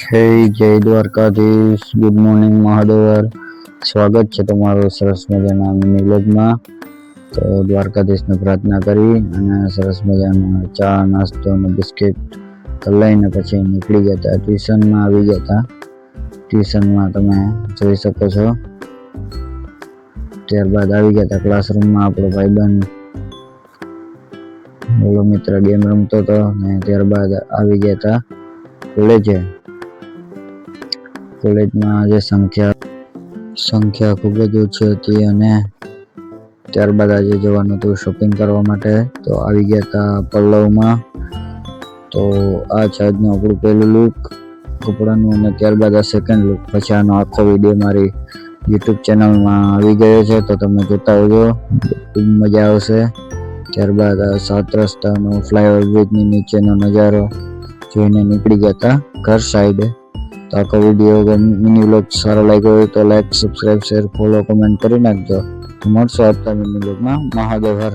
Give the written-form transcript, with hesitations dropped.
જય Dwarkadhish. Good morning મહાદેવર. સ્વાગત છે તમારું સરસ મજાના મિની વ્લોગમાં. તો દ્વારકાધીશને પ્રાર્થના કરી અને સરસ મજાનો ચા નાસ્તો અને બિસ્કિટ લઈને પછી નીકળી ગયા હતા. ટ્યુશનમાં આવી ગયા હતા. ટ્યુશનમાં તમે જોઈ શકો છો. ત્યારબાદ આવી ગયા હતા ક્લાસરૂમમાં. આપણો ભાઈબંધ બોલો મિત્ર ગેમ રમતો હતો ને ત્યારબાદ આવી ગયા હતા કોલેજે. કોલેજમાં આજે સંખ્યા ખૂબ જ ઓછી હતી અને ત્યારબાદ આજે જવાનું હતું શોપિંગ કરવા માટે. તો આવી ગયા હતા પલ્લવમાં. તો આ છે આજનું આપણું પહેલું લુક કપડાનું અને ત્યારબાદ આ સેકન્ડ લુક. પછી આનો આખો વિડીયો મારી યુટ્યુબ ચેનલમાં આવી ગયો છે, તો તમે જોતા હોજો, ખૂબ મજા આવશે. ત્યારબાદ આ 7 રસ્તાનો ફ્લાયઓવર બ્રિજની નીચેનો નજારો જોઈને નીકળી ગયા હતા ઘર સાઈડે. તો આખો વિડીયો મિની વ્લોગ સારો લાગ્યો હોય તો like, subscribe, share, follow, comment કરી નાખજો. મળશો આવતા મિની વ્લોગમાં. મહાદેવ હર.